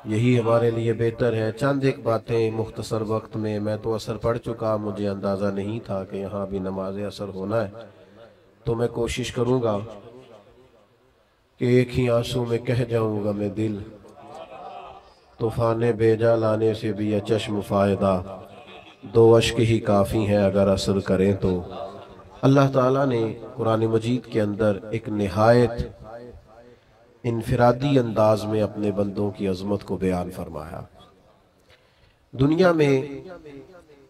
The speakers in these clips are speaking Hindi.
यही हमारे लिए बेहतर है। चंद एक बातें मुख्तसर वक्त में। मैं तो असर पढ़ चुका, मुझे अंदाज़ा नहीं था कि यहाँ भी नमाज असर होना है, तो मैं कोशिश करूँगा कि एक ही आंसू में कह जाऊँगा मैं दिल, तूफ़ान बेजा लाने से भी यह चश्म फ़ायदा, दो अश्क ही काफ़ी हैं अगर असर करें तो। अल्लाह ताला ने कुरान मजीद के अंदर एक निहायत इनफरादी अंदाज में अपने बंदों की अजमत को बयान फरमाया। दुनिया में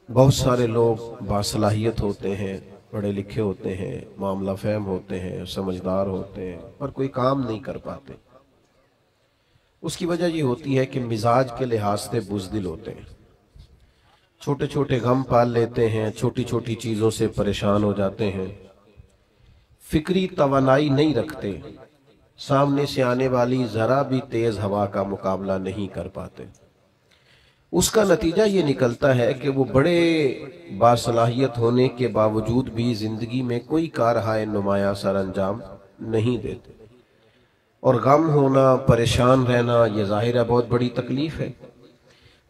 बहुत सारे लोग बासलाहियत होते हैं, पढ़े लिखे होते हैं, मामला फहम होते हैं, समझदार होते हैं, पर कोई काम नहीं कर पाते। उसकी वजह ये होती है कि मिजाज के लिहाज से बुज़दिल होते हैं, छोटे छोटे गम पाल लेते हैं, छोटी छोटी चीज़ों से परेशान हो जाते हैं, फिक्री तवानाई नहीं रखते, सामने से आने वाली ज़रा भी तेज़ हवा का मुकाबला नहीं कर पाते। उसका नतीजा ये निकलता है कि वो बड़े बासलाहियत होने के बावजूद भी ज़िंदगी में कोई कारहाय नुमाया सर अंजाम नहीं देते। और गम होना, परेशान रहना, ये ज़ाहिर है बहुत बड़ी तकलीफ़ है।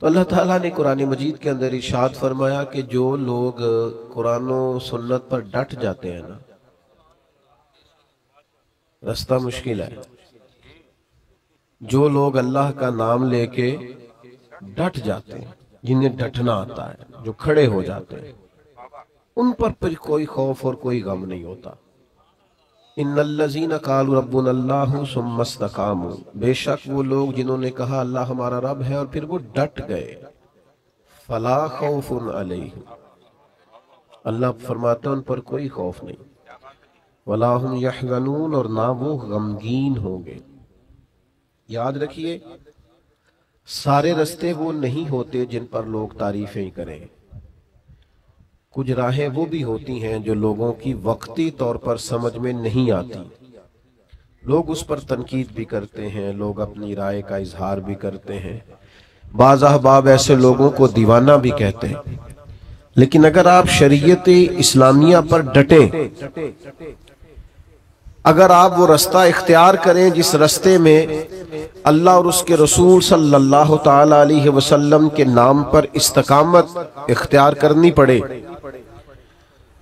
तो अल्लाह ताला ने कुरान मजीद के अंदर इरशाद फरमाया कि जो लोग कुरान और सुन्नत पर डट जाते हैं ना, रास्ता मुश्किल है। जो लोग अल्लाह का नाम लेके डट जाते हैं, जिन्हें डटना आता है, जो खड़े हो जाते हैं, उन पर फिर कोई खौफ और कोई गम नहीं होता। इन्नल्लज़ीना क़ालू रब्बुनल्लाहु सुम्मा इस्तक़ामू, बेशक वो लोग जिन्होंने कहा अल्लाह हमारा रब है और फिर वो डट गए, फला खौफुन अलैहिम, अल्लाह फरमाता उन पर कोई खौफ नहीं, वला हुम यहज़नून, और ना वो गमगीन होंगे। याद रखिए, सारे रास्ते वो नहीं होते जिन पर लोग तारीफें करें। कुछ राहें वो भी होती हैं जो लोगों की वक्ती तौर पर समझ में नहीं आती, लोग उस पर तनकीद भी करते हैं, लोग अपनी राय का इजहार भी करते हैं, बाज़ अहबाब ऐसे लोगों को दीवाना भी कहते हैं। लेकिन अगर आप शरीयत इस्लामिया पर डटें, अगर आप वो रास्ता इख्तियार करें जिस रास्ते में अल्लाह और उसके रसूल सल्लल्लाहु ताला अलैहि वसल्लम के नाम पर इस्तकामत इख्तियार करनी पड़े,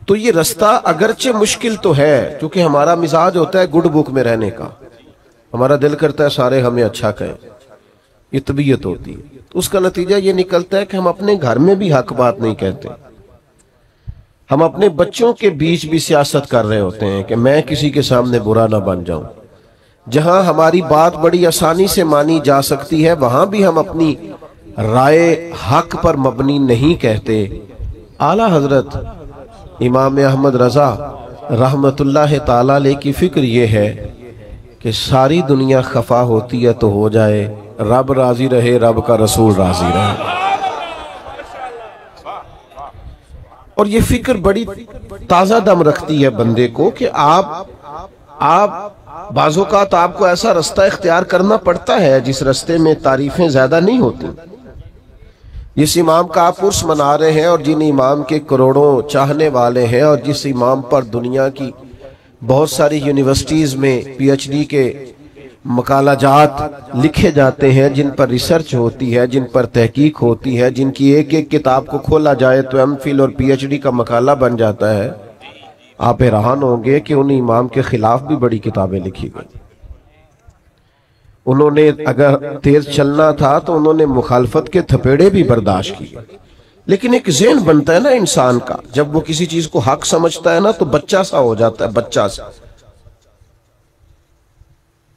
तो ये रास्ता अगरचे मुश्किल तो है, क्योंकि हमारा मिजाज होता है गुड बुक में रहने का, हमारा दिल करता है सारे हमें अच्छा कहें, ये तबीयत होती है। तो उसका नतीजा ये निकलता है कि हम अपने घर में भी हक बात नहीं कहते, हम अपने बच्चों के बीच भी सियासत कर रहे होते हैं कि मैं किसी के सामने बुरा ना बन जाऊं। जहां हमारी बात बड़ी आसानी से मानी जा सकती है, वहां भी हम अपनी राय हक पर मबनी नहीं कहते। आला हजरत इमाम अहमद रजा रहमतुल्लाह ताला अलैह की फिक्र ये है कि सारी दुनिया खफा होती है तो हो जाए, रब राजी रहे, रब का रसूल राजी रहे। और ये फिक्र बड़ी ताजा दम रखती है बंदे को कि आप बाज़ोकात आपको ऐसा रास्ता इख्तियार करना पड़ता है जिस रास्ते में तारीफें ज्यादा नहीं होती। जिस इमाम का आप उर्स मना रहे हैं और जिन इमाम के करोड़ों चाहने वाले हैं, और जिस इमाम पर दुनिया की बहुत सारी यूनिवर्सिटीज में PhD के मकालाजात लिखे जाते हैं, जिन पर रिसर्च होती है, जिन पर तहकीक होती है, जिनकी एक एक किताब को खोला जाए तो MPhil और PhD का मकाला बन जाता है, आप हैरान होंगे कि उन इमाम के खिलाफ भी बड़ी किताबें लिखी गई। उन्होंने अगर तेज चलना था तो उन्होंने मुखालफत के थपेड़े भी बर्दाश्त किए। लेकिन एक ज़हन बनता है ना इंसान का, जब वो किसी चीज को हक समझता है ना तो बच्चा सा हो जाता है, बच्चा सा।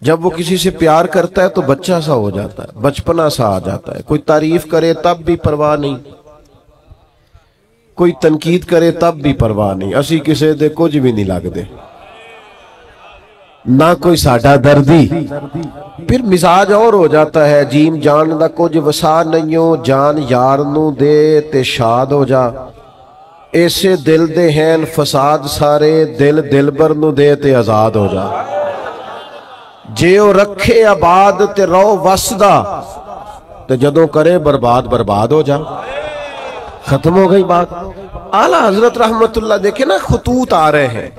जब वो किसी से प्यार करता है तो बच्चा सा हो जाता है, बचपना सा आ जाता है। कोई तारीफ करे तब भी परवाह नहीं, कोई तनकीद करे तब भी परवाह नहीं, असी किसी दे कुछ भी नहीं लगते, ना कोई साडा दर्दी। फिर मिजाज और हो जाता है, जीम जान दा कुछ वसा नहीं हो, जान यार नू दे ते शाद हो जा, ऐसे दिल दे हैं फसाद सारे, दिल दिलबर नू दे ते आजाद हो जा, जे ओ रखे आबाद ते रहो वसदा, ते जदों करे बर्बाद बर्बाद हो जा। खत्म हो गई बात। आला हजरत रहमतुल्लाह देखे ना, खतूत आ रहे हैं,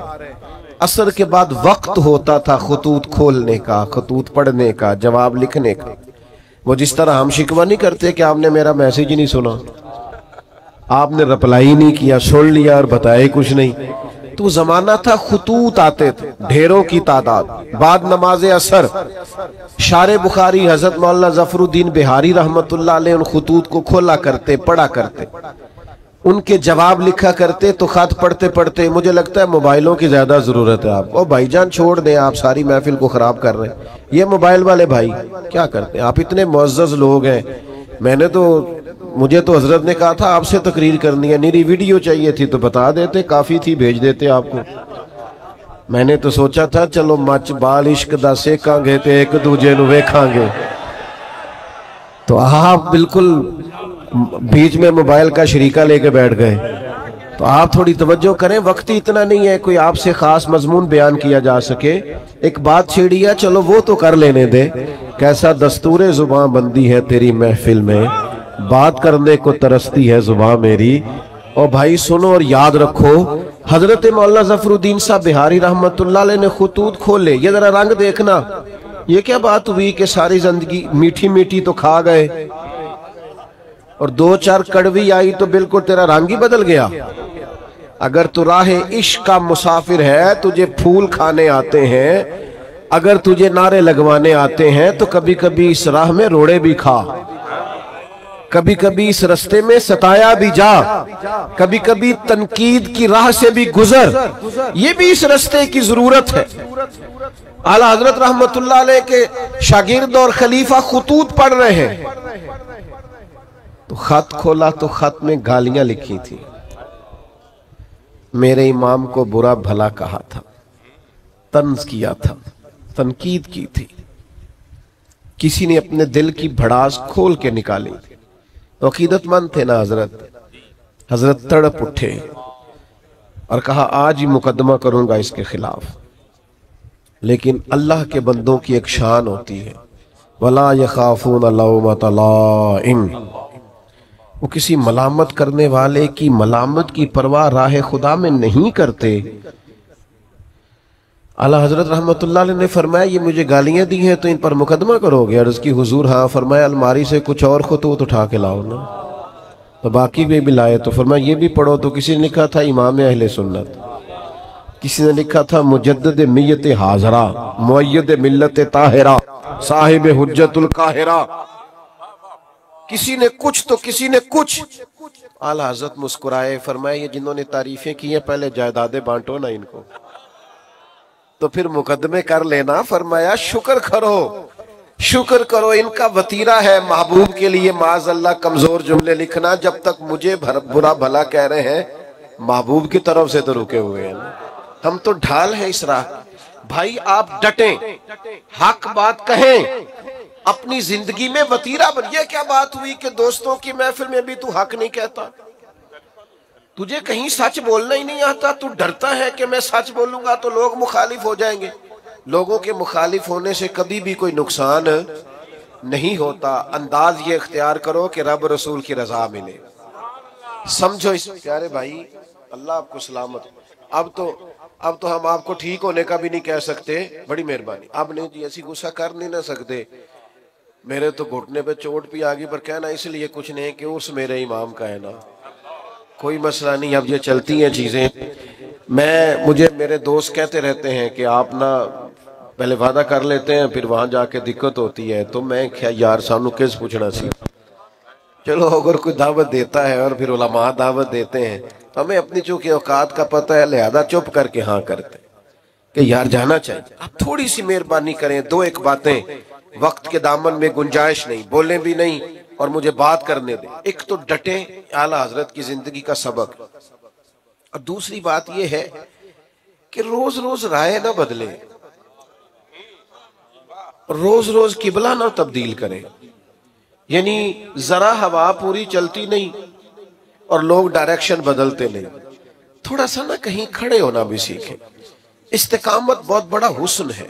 असर के बाद वक्त होता था खतूत खोलने का, खतूत पढ़ने का, जवाब लिखने का। वो जिस तरह हम शिकवा नहीं करते कि आपने मेरा मैसेज ही नहीं सुना, आपने रिप्लाई नहीं किया, सुन लिया और बताया कुछ नहीं। तो जमाना था खुतूत आते थे ढेरों की तादाद, बाद नमाज असर शारे बुखारी हजरत मौलाना जफरुद्दीन बिहारी रहमतुल्लाह अलैह उन खुतूत को खोला करते, पढ़ा करते, उनके जवाब लिखा करते। तो खत पढ़ते पढ़ते मुझे लगता है मोबाइलों की ज्यादा जरूरत है आपको। भाईजान छोड़ दें, आप सारी महफिल को खराब कर रहे हैं। ये मोबाइल वाले भाई क्या करते हैं? आप इतने मुअज़्ज़ज़ लोग हैं। मुझे तो हजरत ने कहा था आपसे तकरीर करनी है, निरी वीडियो चाहिए थी तो बता देते, काफी थी, भेज देते आपको। मैंने तो सोचा था चलो मच बाल इश्क दा सेकांगे ते एक दूजे नु वेखांगे। तो आप बिल्कुल बीच में मोबाइल का शरीका लेके बैठ गए। तो आप थोड़ी तवज्जो करें, वक्त ही इतना नहीं है कोई आपसे खास मजमून बयान किया जा सके। एक बात छेड़ी है, चलो वो तो कर लेने दे। कैसा दस्तूरे जुबान बंदी है तेरी महफिल में, बात करने को तरसती है जुबान मेरी। और भाई सुनो और याद रखो, हजरत मौलाना जफरुद्दीन साहब बिहारी रहमतुल्लाह अलैह ने खुतूत खोले। ये जरा रंग देखना, ये क्या बात हुई कि सारी जिंदगी मीठी मीठी तो खा गए और दो चार कड़वी आई तो बिल्कुल तेरा रंग ही बदल गया। अगर तू राहे इश्क का मुसाफिर है, तुझे फूल खाने आते हैं, अगर तुझे नारे लगवाने आते हैं, तो कभी कभी इस राह में रोड़े भी खा, कभी कभी इस रास्ते में सताया भी जा, कभी कभी तनकीद की राह से भी गुजर। ये भी इस रास्ते की जरूरत है। आला हजरत रहमतुल्लाह अलैह के शागिर्द और खलीफा खुतूत पढ़ रहे हैं, तो खत खोला तो खत में गालियां लिखी थी। मेरे इमाम को बुरा भला कहा था, तंज किया था, तनकीद की थी। किसी ने अपने दिल की भड़ास खोल के निकाली थी। तो अकीदतमंद थे ना हजरत तड़प उठे और कहा आज ही मुकदमा करूंगा इसके खिलाफ। लेकिन अल्लाह के बंदों की एक शान होती है, वला यखाफून लौमत लाइम। वो किसी मलामत करने वाले की मलामत की परवाह राह खुदा में नहीं करते। आला हजरत रहमतुल्लाह अलैह ने फरमाया ये मुझे गालियां दी हैं तो इन पर मुकदमा करोगे? अर्ज की हुजूर हाँ। फरमाया अलमारी से कुछ और खुतूत उठा के लाओ ना। तो बाकी भी लाए तो फरमाया ये भी पढ़ो। तो किसी ने लिखा था इमाम अहले सुन्नत, किसी ने लिखा था मुजद्दिद मियत हाजरा, मुअय्यद मिल्लत ताहिरा, साहिब हुज्जतुल काहिरा। किसी ने कुछ तो किसी ने कुछ। आला हजरत मुस्कुराए, फरमाया ये जिन्होंने तारीफें की हैं पहले जायदादे बांटो ना इनको, तो फिर मुकदमे कर लेना। फरमाया शुक्र करो, इनका वतीरा है महबूब के लिए माज़अल्लाह कमजोर जुमले लिखना। जब तक मुझे बुरा भला कह रहे हैं महबूब की तरफ से तो रुके हुए हैं। हम तो ढाल है इस राह। भाई आप डटें, हक बात कहें, अपनी जिंदगी में वतीरा बन। ये क्या बात हुई कि दोस्तों की महफिल में भी तू हक नहीं कहता? तुझे कहीं सच बोलना ही नहीं आता, तू डरता है कि मैं सच बोलूंगा तो लोग मुखालिफ हो जाएंगे। लोगों के मुखालिफ होने से कभी भी कोई नुकसान नहीं होता। अंदाज ये इख्तियार करो कि रब रसूल की रजा मिले। समझो इस प्यारे भाई, अल्लाह आपको सलामत। अब तो हम आपको ठीक होने का भी नहीं कह सकते, बड़ी मेहरबानी। अब नहीं जी ऐसी गुस्सा कर नहीं ना सकते। मेरे तो घुटने पे चोट भी आ गई, पर कहना इसलिए कुछ नहीं कि उस मेरे इमाम का है ना, कोई मसला नहीं। अब ये चलती हैं चीजें। मुझे मेरे दोस्त कहते रहते हैं कि आप ना पहले वादा कर लेते हैं फिर वहां जाके दिक्कत होती है। तो मैं क्या यार सानू किस पूछना सी। चलो अगर कोई दावत देता है और फिर उलमा दावत देते हैं, हमें अपनी चूंकि औकात का पता है, लिहाजा चुप करके हाँ करते कि यार जाना चाहिए। आप थोड़ी सी मेहरबानी करें, दो एक बातें, वक्त के दामन में गुंजाइश नहीं, बोले भी नहीं और मुझे बात करने दें। एक तो डटे, आला हजरत की जिंदगी का सबक। और दूसरी बात यह है कि रोज रोज राय ना बदले, रोज रोज किबला ना तब्दील करें। यानी जरा हवा पूरी चलती नहीं और लोग डायरेक्शन बदलते नहीं। थोड़ा सा ना कहीं खड़े होना भी सीखें। इस्तिकामत बहुत बड़ा हुस्न है।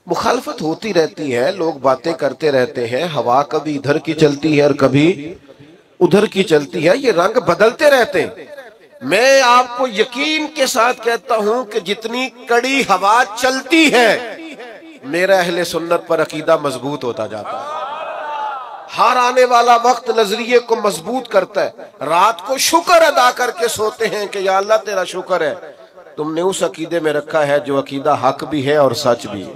मुखालफत होती रहती है, लोग बातें करते रहते हैं, हवा कभी इधर की चलती है और कभी उधर की चलती है, ये रंग बदलते रहते हैं। मैं आपको यकीन के साथ कहता हूं कि जितनी कड़ी हवा चलती है, मेरा अहले सुन्नत पर अकीदा मजबूत होता जाता है। हार आने वाला वक्त नजरिए को मजबूत करता है। रात को शुक्र अदा करके सोते हैं कि या अल्लाह तेरा शुक्र है तुमने उस अकीदे में रखा है जो अकीदा हक भी है और सच भी है,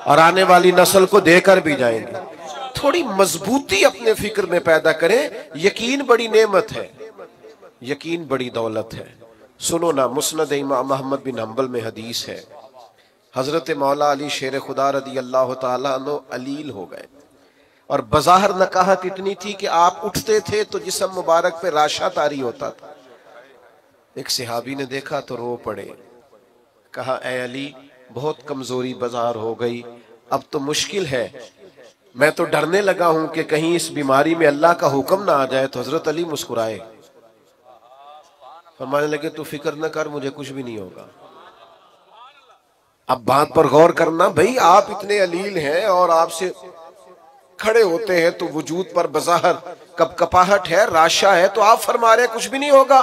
और आने वाली नस्ल को देकर भी जाएंगे। थोड़ी मजबूती अपने फिक्र में पैदा करें। यकीन बड़ी नेमत है, यकीन बड़ी दौलत है। सुनो ना, मुस्नद इमाम अहमद बिन हंबल में हदीस है, हजरत मौला अली शेर खुदा रदी अल्लाह ताला अन्हु अलील हो गए और बज़ाहिर नकाहत इतनी थी कि आप उठते थे तो जिस्म मुबारक पे राशा तारी होता था। एक सहाबी ने देखा तो रो पड़े, कहा ए अली बहुत कमजोरी बाजार हो गई, अब तो मुश्किल है, मैं तो डरने लगा हूं कि कहीं इस बीमारी में अल्लाह का हुक्म ना आ जाए। तो हजरत अली मुस्कुराए, फरमाने लगे तू फिक्र न कर, मुझे कुछ भी नहीं होगा। अब बात पर गौर करना भाई, आप इतने अलील हैं और आपसे खड़े होते हैं तो वजूद पर बज़ाहिर कपकपाहट है, राशा है, तो आप फरमा रहे कुछ भी नहीं होगा।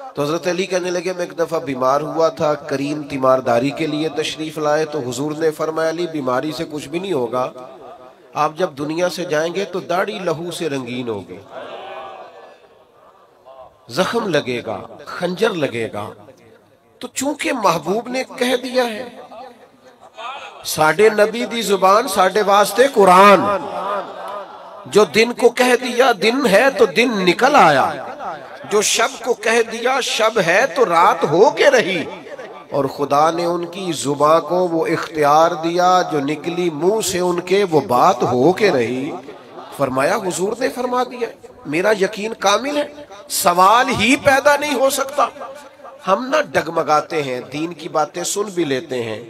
तो हजरत अली कहने लगे मैं एक दफा बीमार हुआ था, करीम तीमारदारी के लिए तशरीफ लाए तो हुजूर ने फरमाया अली बीमारी से कुछ भी नहीं होगा, आप जब दुनिया से जाएंगे तो दाढ़ी लहू से रंगीन होगी, जख्म लगेगा, खंजर लगेगा। तो चूंकि महबूब ने कह दिया है, साडे नबी दी जुबान साडे वास्ते कुरान, जो दिन को कह दिया दिन है तो दिन निकल आया, जो शब को कह दिया शब है तो रात हो के रही, और खुदा ने उनकी जुबान को वो इख्तियार दिया जो निकली मुंह से उनके वो बात हो के रही। फरमाया हुजूर ने फरमा दिया, मेरा यकीन कामिल है, सवाल ही पैदा नहीं हो सकता। हम ना डगमगाते हैं, दीन की बातें सुन भी लेते हैं,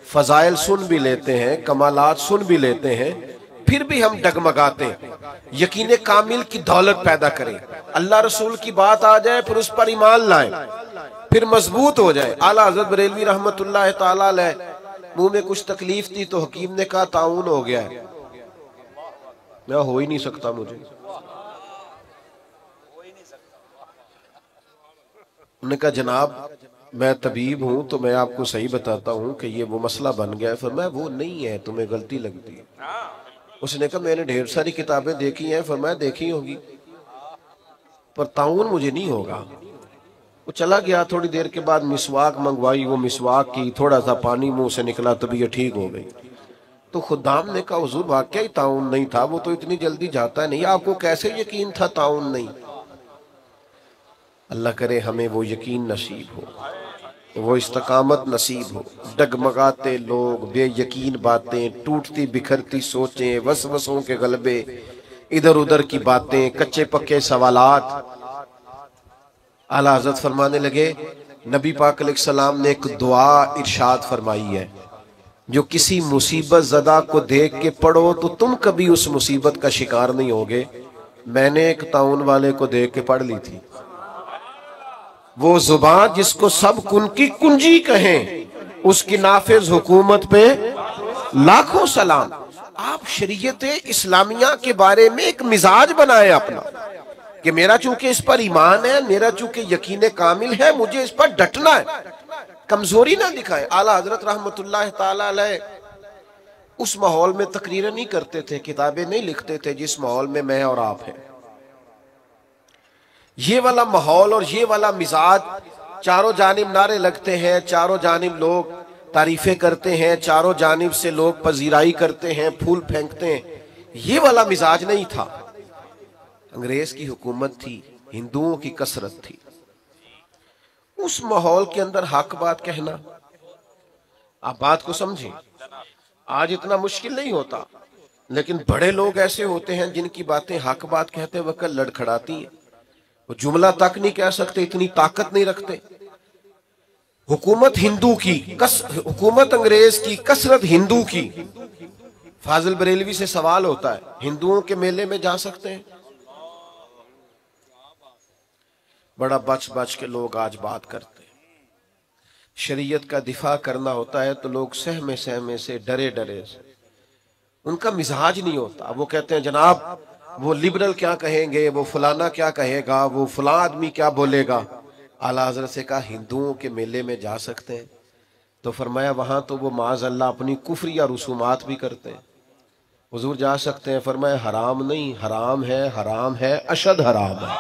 फजाइल सुन भी लेते हैं, कमालात सुन भी लेते हैं, फिर भी हम डगमगाते हैं। यकीन कामिल की दौलत पैदा करें, अल्लाह रसूल की बात आ जाए फिर उस पर ईमान लाएं, फिर मजबूत हो जाए। आला हज़रत बरेलवी रहमतुल्लाह ताला अलैह, मुंह में कुछ तकलीफ थी तो हकीम ने कहा ताउन हो गया है। मैं हो ही नहीं सकता, मुझे उन्होंने कहा जनाब मैं तबीब हूं तो मैं आपको सही बताता हूं कि ये वो मसला बन गया है। फरमाया वो नहीं है, तुम्हें गलती लगती है। उसने कहा मैंने ढेर सारी किताबें देखी हैं। फरमाया देखी होगी पर ताउन मुझे नहीं होगा। वो चला गया, थोड़ी देर के बाद मिसवाक मंगवाई, वो मिसवाक की, थोड़ा सा पानी मुंह से निकला, तबीयत ठीक हो गई। तो खुदाम ने कहा हुजूर वाकई ताउन नहीं था, वो तो इतनी जल्दी जाता नहीं, आपको कैसे यकीन था ताउन नहीं? अल्लाह करे हमें वो यकीन नसीब हो, वो इस्तकामत नसीब हो। डगमगाते लोग, बेयकीन बातें, टूटती बिखरती सोचें, वसवसों के गलबे, इधर उधर की बातें, कच्चे पक्के सवालात। आला हज़रत फरमाने लगे, नबी पाक अलैहिस्सलाम ने एक दुआ इरशाद फरमाई है, जो किसी मुसीबत ज़दा को देख के पढ़ो तो तुम कभी उस मुसीबत का शिकार नहीं होगे। मैंने एक ताउन वाले को देख के पढ़ ली थी। वो जुबान जिसको सब कुन की कुंजी कहें, उसकी नाफिज हुकूमत पे लाखों सलाम। आप शरीयत इस्लामिया के बारे में एक मिजाज बनाए अपना कि मेरा चूंकि इस पर ईमान है, मेरा चूंकि यकीन कामिल है, मुझे इस पर डटना है, कमजोरी ना दिखाए। आला हजरत रहमतुल्लाह ताला अलैह उस माहौल में तकरीरें नहीं करते थे, किताबें नहीं लिखते थे जिस माहौल में मैं और आप हैं। ये वाला माहौल और ये वाला मिजाज, चारों जानिब नारे लगते हैं, चारों जानिब लोग तारीफें करते हैं, चारों जानिब से लोग पजीराई करते हैं, फूल फेंकते हैं, ये वाला मिजाज नहीं था। अंग्रेज की हुकूमत थी, हिंदुओं की कसरत थी। उस माहौल के अंदर हक बात कहना, आप बात को समझें, आज इतना मुश्किल नहीं होता, लेकिन बड़े लोग ऐसे होते हैं जिनकी बातें हक बात कहते वक्त लड़खड़ाती है। वो जुमला तक नहीं कह सकते, इतनी ताकत नहीं रखते। हुकूमत हिंदू की, हुकूमत अंग्रेज की, कसरत हिंदू की। फाजिल बरेलवी से सवाल होता है, हिंदुओं के मेले में जा सकते हैं? बड़ा बच बच के लोग आज बात करते हैं। शरीयत का दिफा करना होता है तो लोग सहमे सहमे से, डरे डरे से, उनका मिजाज नहीं होता। वो कहते हैं जनाब वो लिबरल क्या कहेंगे, वो फलाना क्या कहेगा, वो फला आदमी क्या बोलेगा। आला हज़रत से कहा हिंदुओं के मेले में जा सकते हैं? तो फरमाया वहां तो वो माज़ अल्लाह अपनी कुफ्रिया रसूमात भी करते हैं, हुजूर जा सकते हैं, फरमाया हराम नहीं, हराम है, अशद हराम है।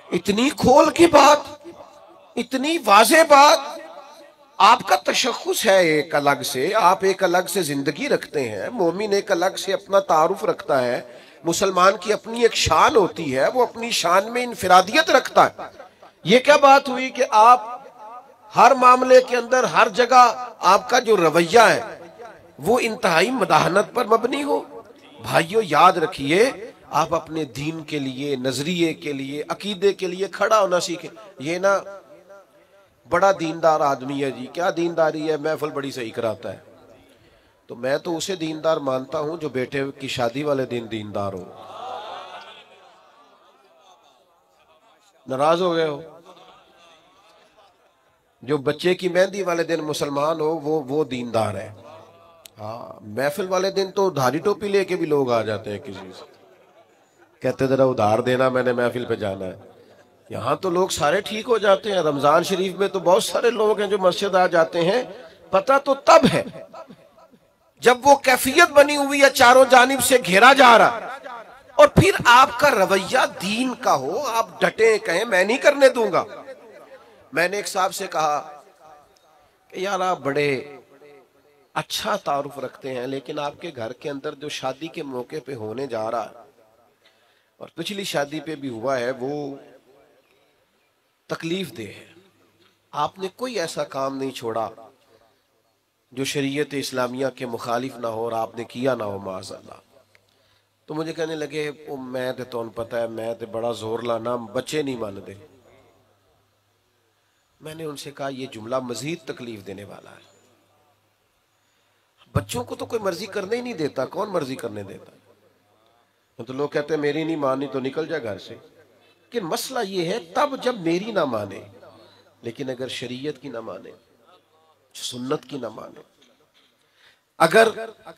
इतनी खोल की बात, इतनी वाज़ेह बात। आपका तशख़्ख़ुस है एक अलग से, आप एक अलग से जिंदगी रखते हैं, मोमिन एक अलग से अपना तारुफ रखता है, मुसलमान की अपनी एक शान होती है, वो अपनी शान में इनफिरादियत रखता है। ये क्या बात हुई कि आप हर मामले के अंदर हर जगह आपका जो रवैया है वो इंतहाई मदाहनत पर मबनी हो। भाइयों याद रखिए, आप अपने दीन के लिए, नजरिए के लिए, अकीदे के लिए खड़ा होना सीखें। ये ना बड़ा दीनदार आदमी है जी, क्या दीनदारी है, महफिल बड़ी सही कराता है, तो मैं तो उसे दीनदार मानता हूं जो बेटे की शादी वाले दिन दीनदार हो। नाराज हो गए हो? जो बच्चे की मेहंदी वाले दिन मुसलमान हो वो दीनदार है। हाँ, महफिल वाले दिन तो धारी टोपी लेके भी लोग आ जाते हैं किसी से, कहते जरा उधार देना, मैंने महफिल पे जाना है। यहाँ तो लोग सारे ठीक हो जाते हैं। रमजान शरीफ में तो बहुत सारे लोग हैं जो मस्जिद आ जाते हैं। पता तो तब है जब वो कैफियत बनी हुई है, चारों जानिब से घेरा जा रहा, और फिर आपका रवैया दीन का हो, आप डटे कहें मैं नहीं करने दूंगा। मैंने एक साहब से कहा कि यार आप बड़े अच्छा तारुफ रखते हैं, लेकिन आपके घर के अंदर जो शादी के मौके पे होने जा रहा है और पिछली शादी पे भी हुआ है, वो तकलीफ दे है। आपने कोई ऐसा काम नहीं छोड़ा जो शरीयत इस्लामिया के मुखालिफ ना हो और आपने किया ना हो, माज़अल्लाह। तो मुझे कहने लगे ओ मैं तो पता है, मैं तो बड़ा जोर लाना, बच्चे नहीं मानते। मैंने उनसे कहा यह जुमला मजीद तकलीफ देने वाला है। बच्चों को तो कोई मर्जी करने ही नहीं देता, कौन मर्जी करने देता? तो लोग कहते हैं मेरी नहीं मानी तो निकल जा घर से। कि मसला ये है तब जब मेरी ना माने, लेकिन अगर शरीयत की ना माने, सुन्नत की ना माने, अगर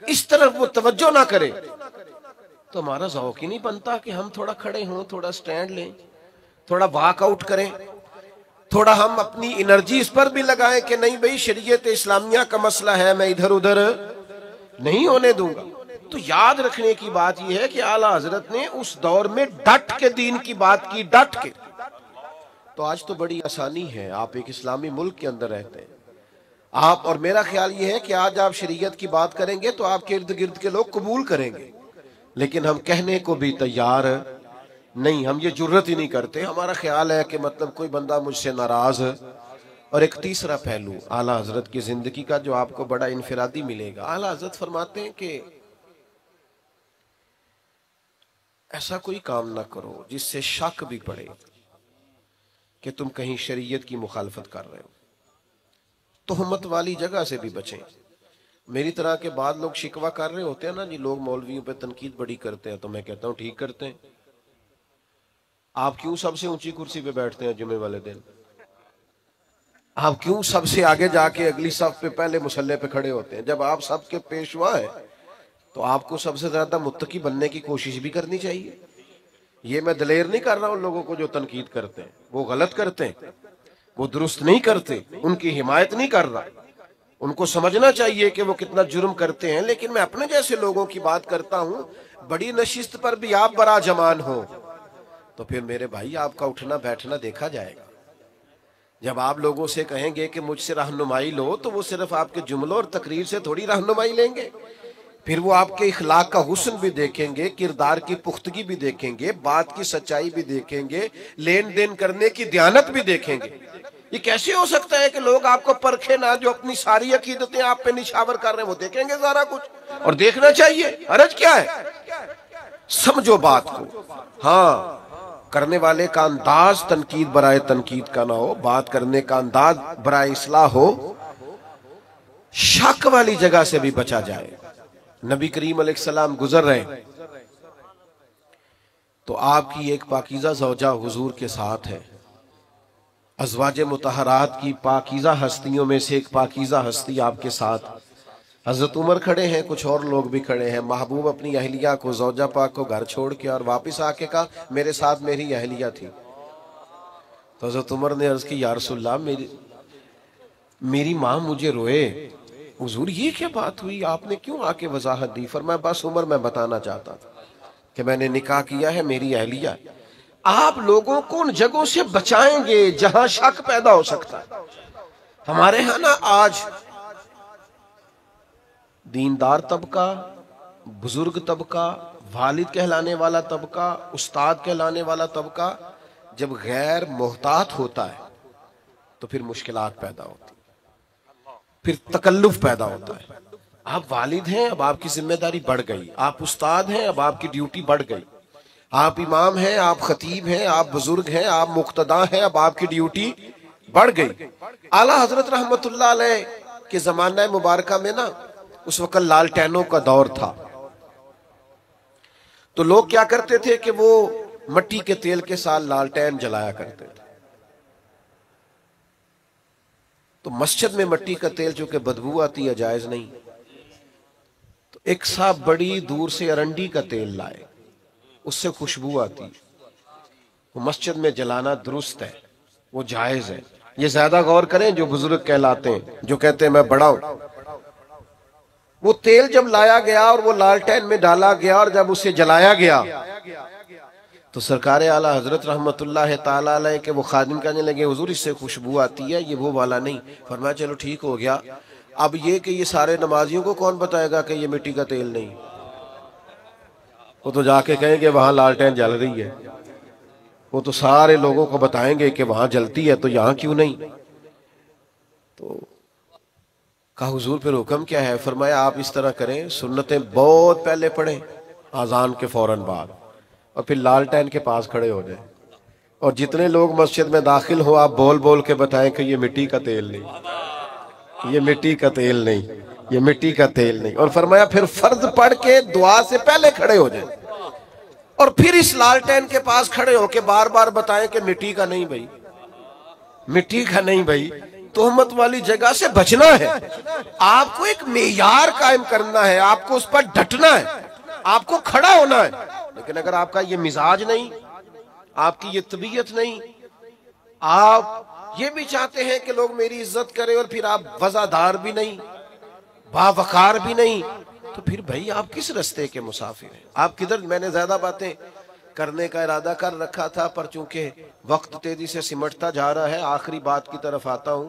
इस तरफ वो तवज्जो ना करे, तो हमारा ज़ौक़ ही नहीं बनता कि हम थोड़ा खड़े हों, थोड़ा स्टैंड लें, थोड़ा वॉकआउट करें, थोड़ा हम अपनी एनर्जी इस पर भी लगाएं कि नहीं भाई शरीयत इस्लामिया का मसला है, मैं इधर उधर नहीं होने दूंगा। तो याद रखने की बात यह है कि आला हजरत ने उस दौर में डट के दीन की बात की, डट के। तो आज तो बड़ी आसानी है, आप एक इस्लामी मुल्क के अंदर रहते हैं आप, और मेरा ख्याल यह है कि आज आप शरीयत की बात करेंगे तो आपके इर्द गिर्द के लोग कबूल करेंगे, लेकिन हम कहने को भी तैयार नहीं, हम ये जुर्रत ही नहीं करते। हमारा ख्याल है कि मतलब कोई बंदा मुझसे नाराज है। और एक तीसरा पहलू आला हजरत की जिंदगी का जो आपको बड़ा इनफिरादी मिलेगा। आला हजरत फरमाते हैं कि ऐसा कोई काम ना करो जिससे शक भी पड़े कि तुम कहीं शरीयत की मुखालफत कर रहे हो। तोहमत वाली जगह से भी बचें। मेरी तरह के बाद लोग शिकवा कर रहे होते हैं ना जी, लोग मौलवियों पे तनकीद बड़ी करते हैं, तो मैं कहता हूं ठीक करते हैं। आप क्यों सबसे ऊंची कुर्सी पे बैठते हैं जुमे वाले दिन? आप क्यों सबसे आगे जाके अगली सफ पे पहले मुसल्ले पे खड़े होते हैं? जब आप सबके पेशवा है तो आपको सबसे ज्यादा मुत्तकी बनने की कोशिश भी करनी चाहिए। ये मैं दलेर नहीं कर रहा उन लोगों को जो तनकीद करते हैं, वो गलत करते हैं, वो दुरुस्त नहीं करते, उनकी हिमायत नहीं कर रहा। उनको समझना चाहिए कि वो कितना जुर्म करते हैं, लेकिन मैं अपने जैसे लोगों की बात करता हूं। बड़ी नशिस्त पर भी आप बड़ा जमान हो तो फिर मेरे भाई आपका उठना बैठना देखा जाएगा। जब आप लोगों से कहेंगे कि मुझसे रहनुमाई लो, तो वो सिर्फ आपके जुमलों और तकरीर से थोड़ी रहनुमाई लेंगे, फिर वो आपके इखलाक का हुस्न भी देखेंगे, किरदार की पुख्तगी भी देखेंगे, बात की सच्चाई भी देखेंगे, लेन देन करने की दयानत भी देखेंगे। ये कैसे हो सकता है कि लोग आपको परखे ना, जो अपनी सारी अकीदतें आप पे निछावर कर रहे हैं वो देखेंगे सारा कुछ, और देखना चाहिए, हरज क्या है? समझो बात को। हाँ, करने वाले का अंदाज तनकीद बराए तनकीद का ना हो, बात करने का अंदाज बराए इस्लाह हो, शक वाली जगह से भी बचा जाए। नबी करीम अलैहिस्सलाम गुजर रहे तो आपकी एक पाकीज़ा ज़ौजा हुजूर के साथ है। अज़वाजे मुतहरात की पाकीज़ा हस्तियों में से एक पाकीज़ा हस्ती आपके साथ। हजरत उमर खड़े हैं, कुछ और लोग भी खड़े हैं। महबूब अपनी अहलिया को, ज़ौजा पाक को घर छोड़ के और वापस आके कहा मेरे साथ मेरी अहलिया थी। तो हजरत उमर ने अर्ज की या रसूलल्लाह, मेरी माँ मुझे रोए हुजूर ये क्या बात हुई, आपने क्यों आके वजाहत दी? फरमाया बस उमर मैं बताना चाहता था कि मैंने निकाह किया है, मेरी अहलिया। आप लोगों को उन जगहों से बचाएंगे जहां शक पैदा हो सकता है। हमारे यहां ना आज दीनदार तबका, बुजुर्ग तबका, वालिद कहलाने वाला तबका, उस्ताद कहलाने वाला तबका जब गैर मोहतात होता है तो फिर मुश्किलात पैदा होती, फिर तकल्लुफ पैदा होता है। आप वालिद हैं, अब आपकी जिम्मेदारी बढ़ गई। आप उस्ताद हैं, अब आपकी ड्यूटी बढ़ गई। आप इमाम हैं, आप खतीब हैं, आप बुजुर्ग हैं, आप मुक्तदा हैं, अब आपकी ड्यूटी बढ़ गई। आला हजरत रहमतुल्लाह अलैह के जमाना मुबारका में ना उस वक्त लालटेनों का दौर था। तो लोग क्या करते थे कि वो मट्टी के तेल के साथ लालटेन जलाया करते थे। तो मस्जिद में मट्टी का तेल चूंकि बदबू आती है, जायज नहीं, तो एक साहब बड़ी दूर से अरंडी का तेल लाए, उससे खुशबू आती, वो मस्जिद में जलाना दुरुस्त है, वो जायज है। ये ज्यादा गौर करें जो बुजुर्ग कहलाते हैं, जो कहते हैं मैं बड़ा हूं। वो तेल जब लाया गया और वो लालटेन में डाला गया और जब उसे जलाया गया तो सरकार आला हजरत रहमतुल्लाह ताला अलैह के वो खादिम कहने लगे हुजूर इससे खुशबू आती है, ये वो वाला नहीं। फरमाया चलो ठीक हो गया। अब ये कि ये सारे नमाजियों को कौन बताएगा कि ये मिट्टी का तेल नहीं? वो तो जाके कहेंगे वहां लालटेन जल रही है, वो तो सारे लोगों को बताएंगे कि वहां जलती है, तो यहां क्यों नहीं? तो कहा हुजूर फिर हुक्म क्या है? फरमाया आप इस तरह करें, सुन्नतें बहुत पहले पढ़ें आजान के फौरन बाद, और फिर लालटेन के पास खड़े हो जाए, और जितने लोग मस्जिद में दाखिल हो आप बोल बोल के बताएं कि ये मिट्टी का तेल नहीं, ये मिट्टी का तेल नहीं, ये मिट्टी का तेल नहीं। और फरमाया फिर फर्ज पढ़ के दुआ से पहले खड़े हो जाए, और फिर इस लालटेन के पास खड़े होके बार बार बताएं कि मिट्टी का नहीं भाई, मिट्टी का नहीं भाई। तोहमत वाली जगह से बचना है, आपको एक मेयार कायम करना है, आपको उस पर डटना है, आपको खड़ा होना है। लेकिन अगर आपका ये मिजाज नहीं, आपकी ये तबीयत नहीं, आप ये भी चाहते हैं कि लोग मेरी इज्जत करें और फिर आप वजादार भी नहीं, बावकार भी नहीं, तो फिर भाई आप किस रास्ते के मुसाफिर हैं? आप किधर? मैंने ज्यादा बातें करने का इरादा कर रखा था, पर चूंकि वक्त तेजी से सिमटता जा रहा है, आखिरी बात की तरफ आता हूं।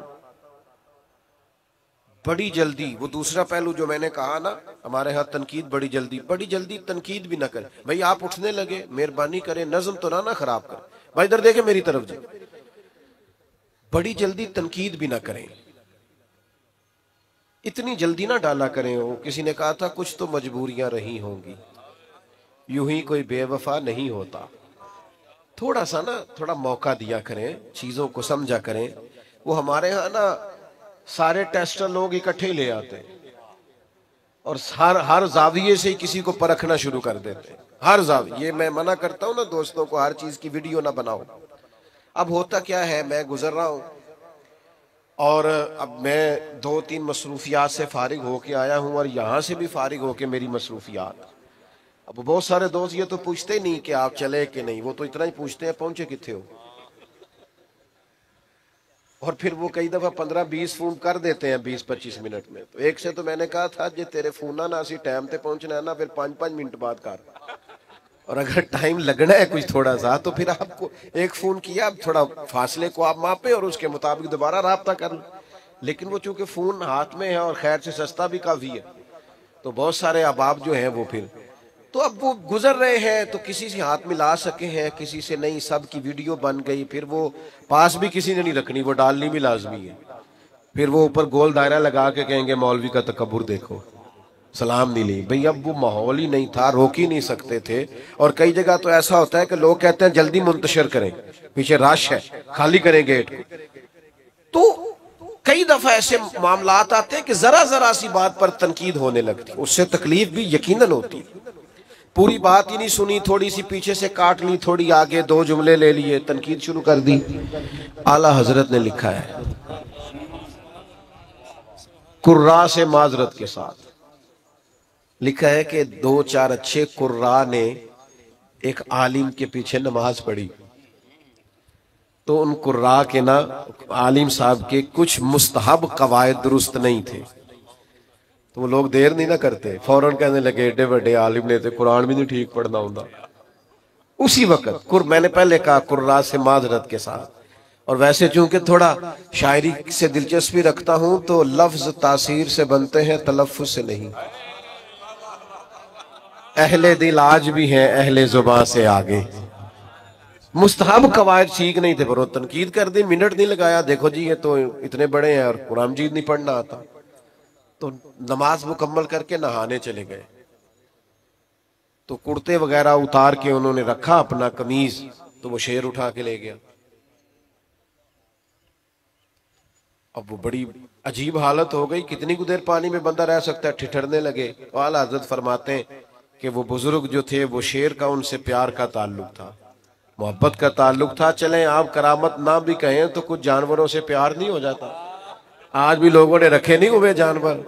बड़ी जल्दी, वो दूसरा पहलू जो मैंने कहा ना, हमारे यहाँ तनकीद बड़ी जल्दी तनकीद भी ना करें। भाई आप उठने लगे, मेहरबानी करें, नज्म तो ना खराब करें। भाई इधर देखे मेरी तरफ जी, बड़ी जल्दी तनकीद भी ना करें, इतनी जल्दी ना डाला करें। वो किसी ने कहा था कुछ तो मजबूरियां रही होंगी, यूं ही कोई बेवफा नहीं होता। थोड़ा सा ना, थोड़ा मौका दिया करें, चीजों को समझा करें। वो हमारे यहाँ ना सारे टेस्टर लोग इकट्ठे ले आते हैं और हर जाविये से किसी को परखना शुरू कर देते हैं, हर जाविये। ये मैं मना करता हूं ना दोस्तों को, हर चीज की वीडियो ना बनाओ। अब होता क्या है, मैं गुजर रहा हूं और अब मैं 2-3 मसरूफियात से फारिग होके आया हूं, और यहां से भी फारिग होके मेरी मसरूफियात। अब बहुत सारे दोस्त ये तो पूछते नहीं कि आप चले कि नहीं, वो तो इतना ही पूछते हैं पहुंचे कितने हो। और फिर वो कई दफा 15-20 फोन कर देते हैं 20-25 मिनट में। तो एक से तो मैंने कहा था जे तेरे फोन ना असी टाइम पे पहुंचना है ना, फिर 5-5 मिनट बाद कर, और अगर टाइम लगना है कुछ थोड़ा सा तो फिर आपको एक फोन किया, थोड़ा फासले को आप मापे और उसके मुताबिक दोबारा राब्ता कर लो। लेकिन वो चूंकि फोन हाथ में है और खैर से सस्ता भी काफी है, तो बहुत सारे अहबाब जो हैं वो फिर तो अब वो गुजर रहे हैं, तो किसी से हाथ मिला सके हैं, किसी से नहीं, सब की वीडियो बन गई। फिर वो पास भी किसी ने नहीं रखनी, वो डालनी भी लाजमी है। फिर वो ऊपर गोल दायरा लगा के कहेंगे मौलवी का तकब्बुर देखो, सलाम नहीं ली। भाई अब वो माहौल ही नहीं था, रोक ही नहीं सकते थे। और कई जगह तो ऐसा होता है कि लोग कहते हैं जल्दी मुंतशिर करें, पीछे रश है, खाली करें गेट को। तो कई दफा ऐसे मामलात आते हैं कि जरा जरा सी बात पर तनकीद होने लगती, उससे तकलीफ भी यकीनन होती। पूरी बात ही नहीं सुनी, थोड़ी सी पीछे से काट ली, थोड़ी आगे 2 जुमले ले लिए, तनकीद शुरू कर दी। आला हजरत ने लिखा है कुर्रा से माजरत के साथ, लिखा है कि 2-4 अच्छे कुर्रा ने एक आलिम के पीछे नमाज पढ़ी, तो उन कुर्रा के ना आलिम साहब के कुछ मुस्तहब कवायद दुरुस्त नहीं थे। तो वो लोग देर नहीं ना करते, फौरन कहने लगे एडे बड़े आलिम ने तो कुरान भी नहीं ठीक पढ़ना होता। उसी वक्त मैंने पहले कहा कुर्रा से माजरत के साथ, और वैसे चूंकि थोड़ा शायरी से दिलचस्पी रखता हूं तो लफ्ज तासीर से बनते हैं, तलफ्फुज से नहीं। अहले दिल आज भी हैं अहले जुबान से आगे। मुस्तहब कवायद ठीक नहीं थे पर वो तनकीद कर दी, मिनट नहीं लगाया, देखो जी ये तो इतने बड़े हैं और कुरान मजीद नहीं पढ़ना आता। तो नमाज मुकम्मल करके नहाने चले गए, तो कुर्ते वगैरह उतार के उन्होंने रखा अपना कमीज, तो वो शेर उठा के ले गया। अब वो बड़ी अजीब हालत हो गई, कितनी कुछ देर पानी में बंदा रह सकता है, ठिठरने लगे। आला हज़रत फरमाते हैं कि वो बुजुर्ग जो थे वो शेर का उनसे प्यार का ताल्लुक था, मोहब्बत का ताल्लुक था। चलें आप करामत ना भी कहें तो कुछ जानवरों से प्यार नहीं हो जाता। आज भी लोगों ने रखे नहीं हुए जानवर,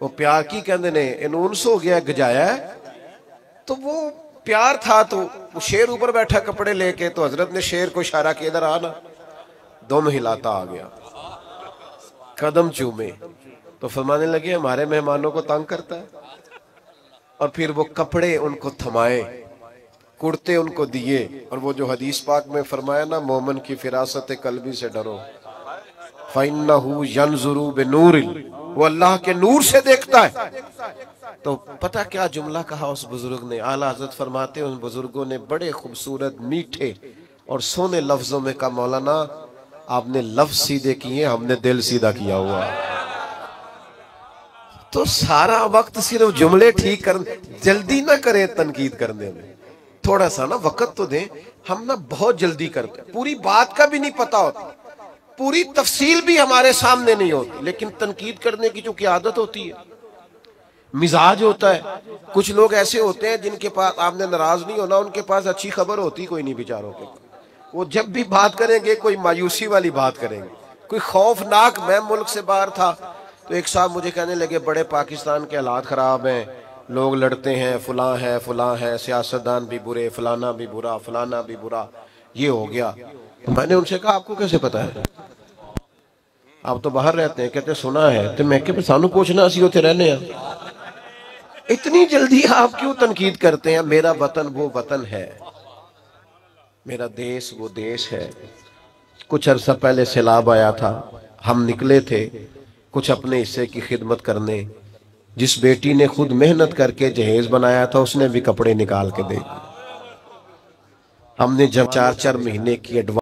वो प्यार की कहते ने इनूंस हो गया गजाया है, तो वो प्यार था। तो वो शेर ऊपर बैठा कपड़े लेके, तो हजरत ने शेर को इशारा किया इधर आना, दोनों हिलाता आ गया, कदम चूमे। तो फरमाने लगे हमारे मेहमानों को तंग करता है। और फिर वो कपड़े उनको थमाए, कुर्ते उनको दिए, और वो जो हदीस पाक में फरमाया ना, मोमन की फिरासत कल्बी से डरो, फइन्नहु यंजुरु बिनूरिल, वो अल्लाह के नूर से देखता है। तो पता क्या जुमला कहा उस बुजुर्ग ने, आला हज़रत फरमाते उन बुजुर्गों ने बड़े खूबसूरत मीठे और सोने लफ्जों में कहा, मौलाना आपने लफ्ज सीधे किए, हमने दिल सीधा किया हुआ। तो सारा वक्त सिर्फ जुमले ठीक कर, जल्दी ना करें तनकीद करने में, थोड़ा सा ना वक्त तो दें। हम ना बहुत जल्दी करते हैं, पूरी बात का भी नहीं पता होता, पूरी तफसील भी हमारे सामने नहीं होती, लेकिन तनकीद करने की जो की आदत होती है, मिजाज होता है। कुछ लोग ऐसे होते हैं जिनके पास आपने नाराज नहीं होना, उनके पास अच्छी खबर होती कोई नहीं बेचारों के, वो जब भी बात करेंगे कोई मायूसी वाली बात करेंगे, कोई खौफनाक। मैं मुल्क से बाहर था तो एक साहब मुझे कहने लगे बड़े पाकिस्तान के हालात खराब हैं, लोग लड़ते हैं, फलां है, सियासतदान भी बुरे, फलाना भी बुरा, फलाना भी बुरा, ये हो गया। तो मैंने उनसे कहा आपको कैसे पता है, आप तो बाहर रहते हैं। कहते सुना है। तो मैं क्या सानू पूछना, असी उथे रहने हैं। इतनी जल्दी आप क्यों तनकीद करते हैं? मेरा वतन वो वतन है, मेरा देश वो देश है। कुछ अरसा पहले सैलाब आया था, हम निकले थे कुछ अपने हिस्से की खिदमत करने। जिस बेटी ने खुद मेहनत करके जहेज बनाया था उसने भी कपड़े निकाल के दे। हमने जब 4-4 महीने की एडवांस